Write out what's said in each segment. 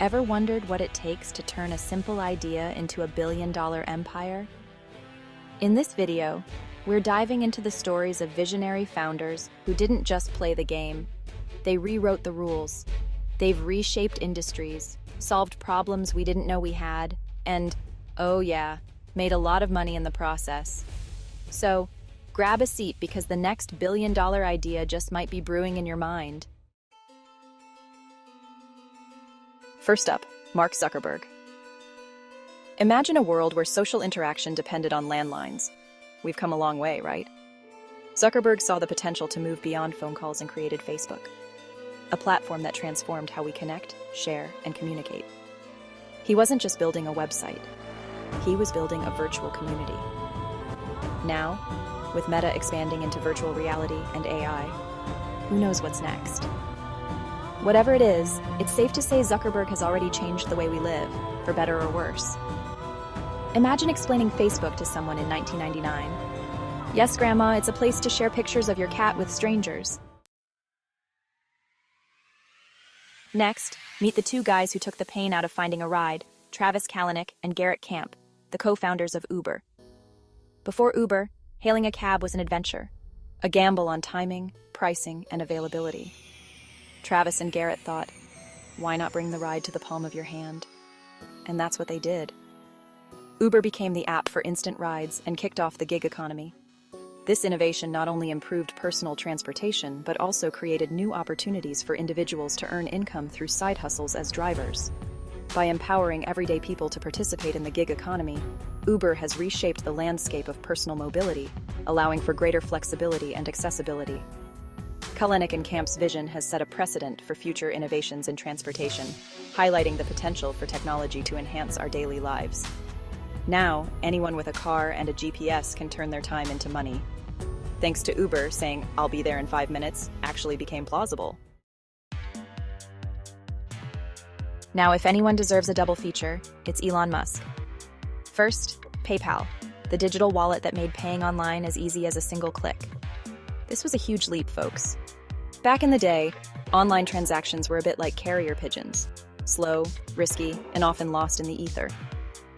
Ever wondered what it takes to turn a simple idea into a billion-dollar empire? In this video, we're diving into the stories of visionary founders who didn't just play the game. They rewrote the rules. They've reshaped industries, solved problems we didn't know we had, and, oh yeah, made a lot of money in the process. So, grab a seat because the next billion-dollar idea just might be brewing in your mind. First up, Mark Zuckerberg. Imagine a world where social interaction depended on landlines. We've come a long way, right? Zuckerberg saw the potential to move beyond phone calls and created Facebook, a platform that transformed how we connect, share, and communicate. He wasn't just building a website. He was building a virtual community. Now, with Meta expanding into virtual reality and AI, who knows what's next? Whatever it is, it's safe to say Zuckerberg has already changed the way we live, for better or worse. Imagine explaining Facebook to someone in 1999. Yes, Grandma, it's a place to share pictures of your cat with strangers. Next, meet the two guys who took the pain out of finding a ride, Travis Kalanick and Garrett Camp, the co-founders of Uber. Before Uber, hailing a cab was an adventure, a gamble on timing, pricing, and availability. Travis and Garrett thought, why not bring the ride to the palm of your hand? And that's what they did. Uber became the app for instant rides and kicked off the gig economy. This innovation not only improved personal transportation, but also created new opportunities for individuals to earn income through side hustles as drivers. By empowering everyday people to participate in the gig economy, Uber has reshaped the landscape of personal mobility, allowing for greater flexibility and accessibility. Kalanick and Camp's vision has set a precedent for future innovations in transportation, highlighting the potential for technology to enhance our daily lives. Now, anyone with a car and a GPS can turn their time into money. Thanks to Uber saying, "I'll be there in 5 minutes," actually became plausible. Now, if anyone deserves a double feature, it's Elon Musk. First, PayPal, the digital wallet that made paying online as easy as a single click. This was a huge leap, folks. Back in the day, online transactions were a bit like carrier pigeons, slow, risky, and often lost in the ether.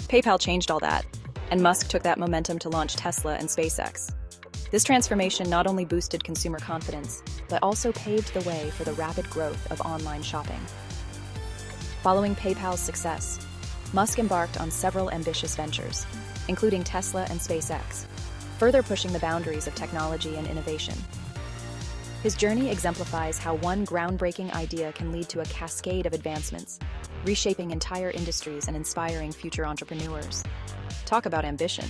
PayPal changed all that, and Musk took that momentum to launch Tesla and SpaceX. This transformation not only boosted consumer confidence, but also paved the way for the rapid growth of online shopping. Following PayPal's success, Musk embarked on several ambitious ventures, including Tesla and SpaceX, further pushing the boundaries of technology and innovation. His journey exemplifies how one groundbreaking idea can lead to a cascade of advancements, reshaping entire industries and inspiring future entrepreneurs. Talk about ambition.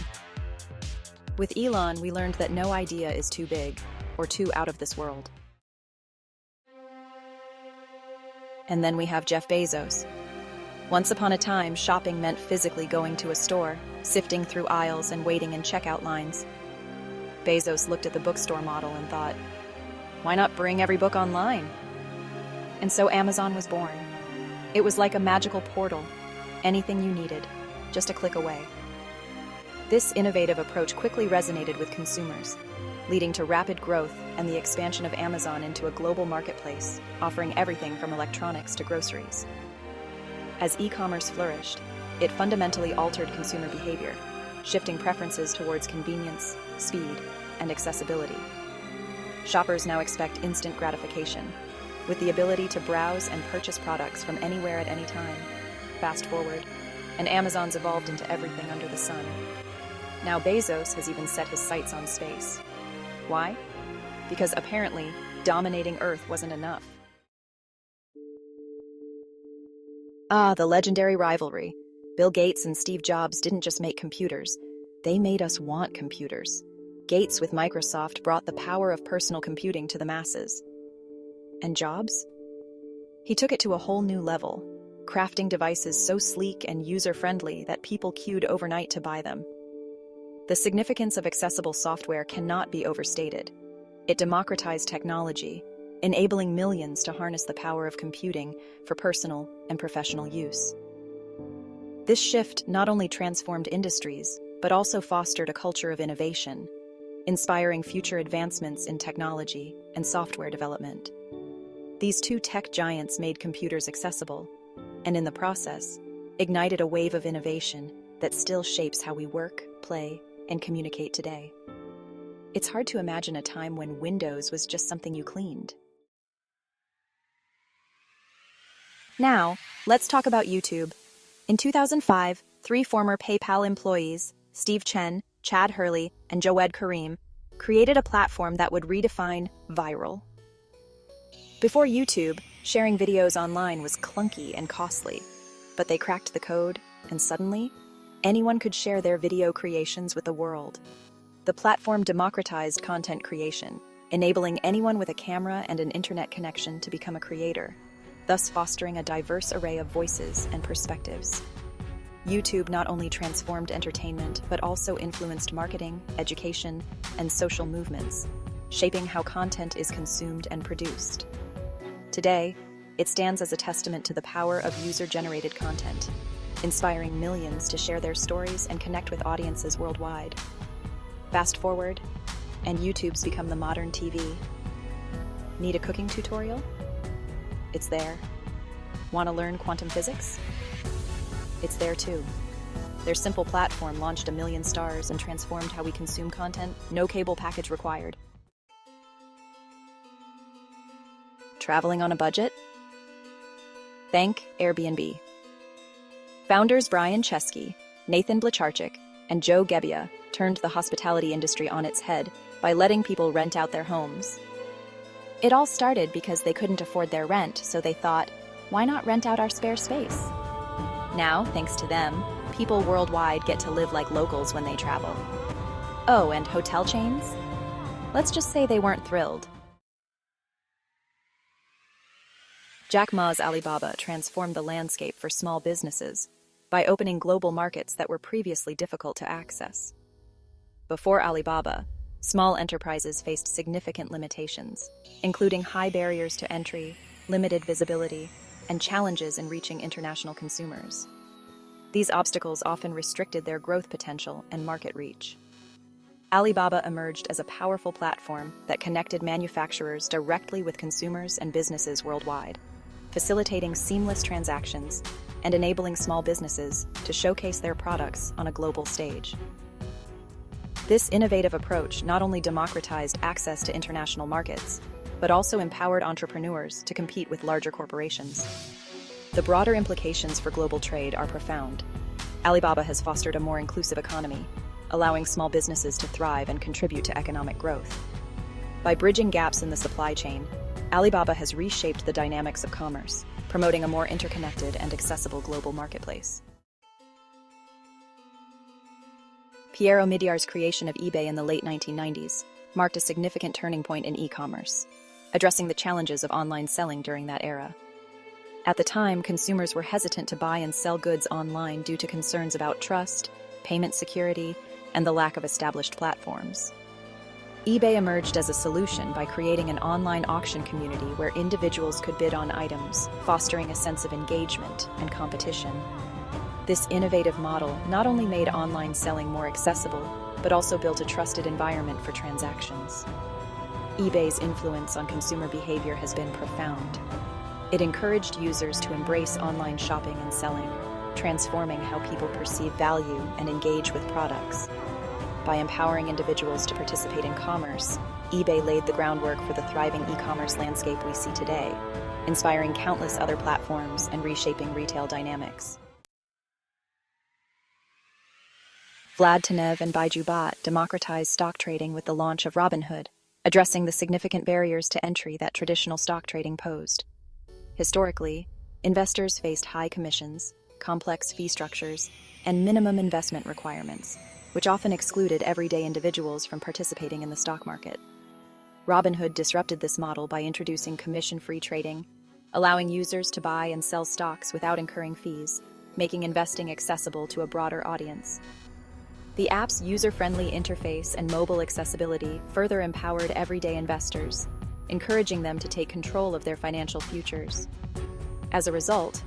With Elon, we learned that no idea is too big or too out of this world. And then we have Jeff Bezos. Once upon a time, shopping meant physically going to a store, sifting through aisles and waiting in checkout lines. Bezos looked at the bookstore model and thought, why not bring every book online? And so Amazon was born. It was like a magical portal, anything you needed, just a click away. This innovative approach quickly resonated with consumers, leading to rapid growth and the expansion of Amazon into a global marketplace, offering everything from electronics to groceries. As e-commerce flourished, it fundamentally altered consumer behavior, shifting preferences towards convenience, speed, and accessibility. Shoppers now expect instant gratification, with the ability to browse and purchase products from anywhere at any time. Fast forward, and Amazon's evolved into everything under the sun. Now Bezos has even set his sights on space. Why? Because apparently, dominating Earth wasn't enough. The legendary rivalry. Bill Gates and Steve Jobs didn't just make computers, they made us want computers. Gates with Microsoft brought the power of personal computing to the masses. And Jobs? He took it to a whole new level, crafting devices so sleek and user-friendly that people queued overnight to buy them. The significance of accessible software cannot be overstated. It democratized technology, enabling millions to harness the power of computing for personal and professional use. This shift not only transformed industries, but also fostered a culture of innovation, inspiring future advancements in technology and software development. These two tech giants made computers accessible, and in the process, ignited a wave of innovation that still shapes how we work, play, and communicate today. It's hard to imagine a time when Windows was just something you cleaned. Now, let's talk about YouTube. In 2005, 3 former PayPal employees, Steve Chen, Chad Hurley, and Jawed Karim, created a platform that would redefine viral. Before YouTube, sharing videos online was clunky and costly, but they cracked the code, and suddenly, anyone could share their video creations with the world. The platform democratized content creation, enabling anyone with a camera and an internet connection to become a creator, thus fostering a diverse array of voices and perspectives. YouTube not only transformed entertainment, but also influenced marketing, education, and social movements, shaping how content is consumed and produced. Today, it stands as a testament to the power of user-generated content, inspiring millions to share their stories and connect with audiences worldwide. Fast forward, and YouTube's become the modern TV. Need a cooking tutorial? It's there. Want to learn quantum physics? It's there too. Their simple platform launched 1 million stars and transformed how we consume content, no cable package required. Traveling on a budget? Thank Airbnb. Founders Brian Chesky, Nathan Blecharczyk, and Joe Gebbia turned the hospitality industry on its head by letting people rent out their homes. It all started because they couldn't afford their rent, so they thought, why not rent out our spare space? Now, thanks to them, people worldwide get to live like locals when they travel. Oh, and hotel chains? Let's just say they weren't thrilled. Jack Ma's Alibaba transformed the landscape for small businesses by opening global markets that were previously difficult to access. Before Alibaba, small enterprises faced significant limitations, including high barriers to entry, limited visibility, and challenges in reaching international consumers. These obstacles often restricted their growth potential and market reach. Alibaba emerged as a powerful platform that connected manufacturers directly with consumers and businesses worldwide, facilitating seamless transactions and enabling small businesses to showcase their products on a global stage. This innovative approach not only democratized access to international markets, but also empowered entrepreneurs to compete with larger corporations. The broader implications for global trade are profound. Alibaba has fostered a more inclusive economy, allowing small businesses to thrive and contribute to economic growth. By bridging gaps in the supply chain, Alibaba has reshaped the dynamics of commerce, promoting a more interconnected and accessible global marketplace. Pierre Omidyar's creation of eBay in the late 1990s marked a significant turning point in e-commerce, addressing the challenges of online selling during that era. At the time, consumers were hesitant to buy and sell goods online due to concerns about trust, payment security, and the lack of established platforms. eBay emerged as a solution by creating an online auction community where individuals could bid on items, fostering a sense of engagement and competition. This innovative model not only made online selling more accessible, but also built a trusted environment for transactions. eBay's influence on consumer behavior has been profound. It encouraged users to embrace online shopping and selling, transforming how people perceive value and engage with products. By empowering individuals to participate in commerce, eBay laid the groundwork for the thriving e-commerce landscape we see today, inspiring countless other platforms and reshaping retail dynamics. Vlad Tenev and Baiju Bot democratized stock trading with the launch of Robinhood, addressing the significant barriers to entry that traditional stock trading posed. Historically, investors faced high commissions, complex fee structures, and minimum investment requirements, which often excluded everyday individuals from participating in the stock market. Robinhood disrupted this model by introducing commission-free trading, allowing users to buy and sell stocks without incurring fees, making investing accessible to a broader audience. The app's user-friendly interface and mobile accessibility further empowered everyday investors, encouraging them to take control of their financial futures. As a result,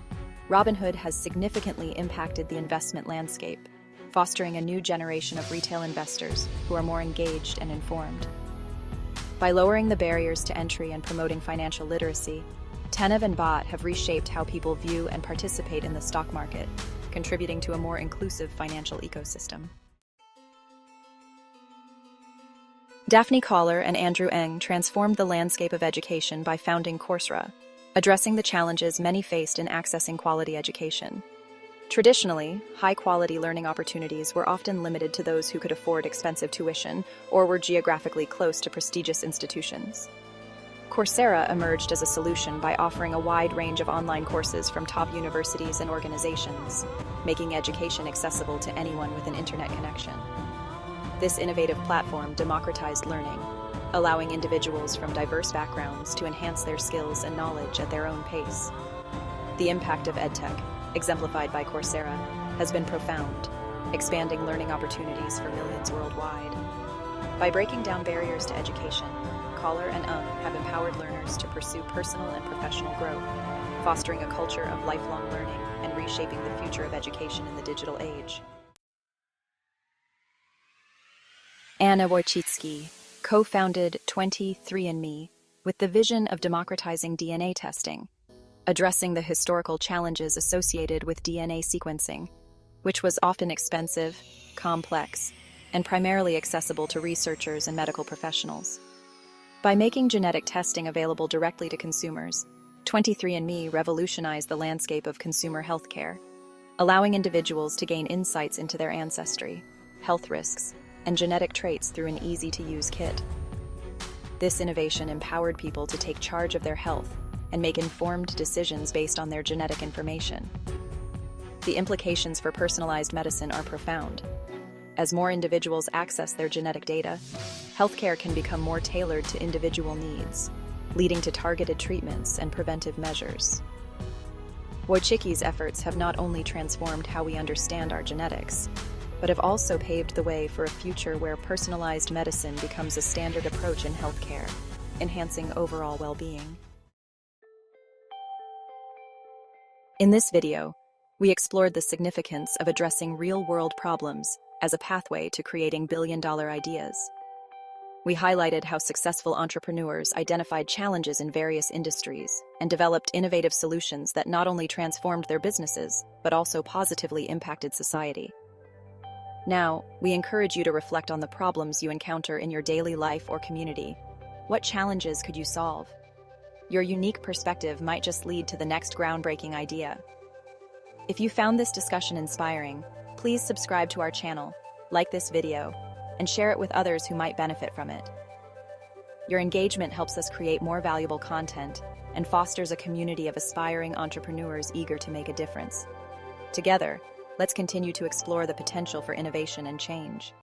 Robinhood has significantly impacted the investment landscape, fostering a new generation of retail investors who are more engaged and informed. By lowering the barriers to entry and promoting financial literacy, Tenev and Bot have reshaped how people view and participate in the stock market, contributing to a more inclusive financial ecosystem. Daphne Koller and Andrew Ng transformed the landscape of education by founding Coursera, addressing the challenges many faced in accessing quality education. Traditionally, high-quality learning opportunities were often limited to those who could afford expensive tuition or were geographically close to prestigious institutions. Coursera emerged as a solution by offering a wide range of online courses from top universities and organizations, making education accessible to anyone with an internet connection. This innovative platform democratized learning, allowing individuals from diverse backgrounds to enhance their skills and knowledge at their own pace. The impact of EdTech, exemplified by Coursera, has been profound, expanding learning opportunities for millions worldwide. By breaking down barriers to education, Koller and Ng have empowered learners to pursue personal and professional growth, fostering a culture of lifelong learning and reshaping the future of education in the digital age. Anna Wojcicki co-founded 23andMe with the vision of democratizing DNA testing, addressing the historical challenges associated with DNA sequencing, which was often expensive, complex, and primarily accessible to researchers and medical professionals. By making genetic testing available directly to consumers, 23andMe revolutionized the landscape of consumer healthcare, allowing individuals to gain insights into their ancestry, health risks, and genetic traits through an easy-to-use kit. This innovation empowered people to take charge of their health and make informed decisions based on their genetic information. The implications for personalized medicine are profound. As more individuals access their genetic data, healthcare can become more tailored to individual needs, leading to targeted treatments and preventive measures. Wojcicki's efforts have not only transformed how we understand our genetics, but have also paved the way for a future where personalized medicine becomes a standard approach in healthcare, enhancing overall well-being. In this video, we explored the significance of addressing real-world problems as a pathway to creating billion-dollar ideas. We highlighted how successful entrepreneurs identified challenges in various industries and developed innovative solutions that not only transformed their businesses, but also positively impacted society. Now, we encourage you to reflect on the problems you encounter in your daily life or community. What challenges could you solve? Your unique perspective might just lead to the next groundbreaking idea. If you found this discussion inspiring, please subscribe to our channel, like this video, and share it with others who might benefit from it. Your engagement helps us create more valuable content and fosters a community of aspiring entrepreneurs eager to make a difference. Together, let's continue to explore the potential for innovation and change.